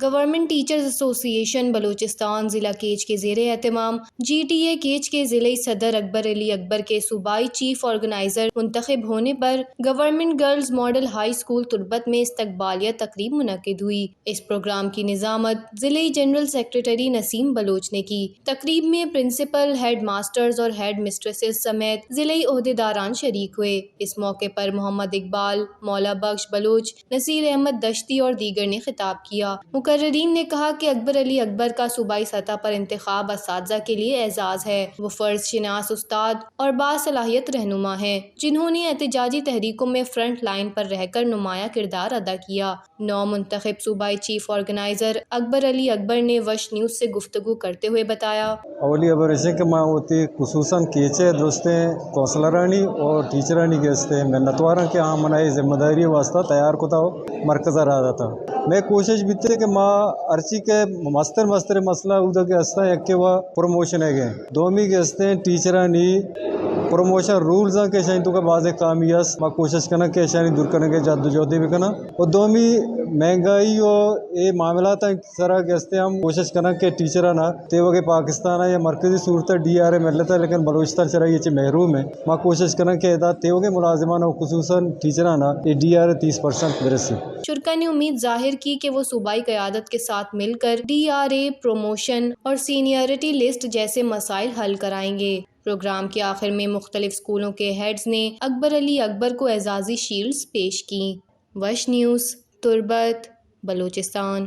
Government teachers ایسوسی ایشن بلوچستان ضلع کیچ کے زیر اہتمام GTA کیچ کے ضلعی صدر اکبر علی اکبر کے صوبائی چیف آرگنائزر منتخب ہونے پر government girls model high school Turbat میں استقبالیہ تقریب منعقد ہوئی۔ اس پروگرام کی نظامت ضلعی جنرل سیکریٹری نسیم بلوچ نے کی۔ تقریب میں پرنسپل، ہیڈ ماسٹرز اور ہیڈ مسٹریسز سمیت ضلعی عہدیداران شریک ہوئے۔ اس موقع پر محمد اقبال، مولا بخش بلوچ، نصیر احمد دشتی اور دیگر نے خطاب کیا۔ مقررین نے کہا کہ اکبر علی اکبر کا صوبائی سطح پر انتخاب اساتذہ کے لیے اعزاز ہے۔ وہ فرض شناس استاد اور باصلاحیت رہنما ہیں جنہوں نے احتجاجی تحریکوں میں فرنٹ لائن پر رہ کر نمایاں کردار ادا کیا۔ نو منتخب صوبائی چیف آرگنائزر اکبر علی اکبر نے وش نیوز سے گفتگو کرتے ہوئے بتایا، اولی ابر ایسے کہ ماں ہوتی خصوصاً کیچے دوستیں کونسلرانی اور ٹیچرانی کے ہستے میں نتوارا کے عام منائی ذمہ داری واسطہ تیار کو تھا مرکز رہا تھا۔ میں کوشش بھی تھی کہ ماں ارچی کے مستر مسئلہ ادھر کے ہستا ہے کہ وہ پروموشن ہے گئے دومی کے ہستے ٹیچرانی پروموشن رولز کے شاید تو کا بعض کامیاس میں کوشش کرنا کہ شاید دور کرنے کے جدوجہدی بھی کرنا اور دومی مہنگائی اور یہ معاملات طرح کے ہستے ہم کوشش کرنا کہ ٹیچرانا تیو کے پاکستان ہے یا مرکزی صورت DRA مل لیتا ہے لیکن بلوچستان چرا یہ محروم ہے۔ میں کوشش کرنا کہ تیو کے ملازمان اور خصوصاً ٹیچرانا یہ DRA 30% برسی۔ شرکا نے امید ظاہر کی کہ وہ صوبائی قیادت کے ساتھ مل کر DRA، پروموشن اور سینئرٹی لسٹ جیسے مسائل حل کرائیں گے۔ پروگرام کے آخر میں مختلف اسکولوں کے ہیڈز نے اکبر علی اکبر کو اعزازی شیلڈز پیش کیں۔ وش نیوز، تربت، بلوچستان۔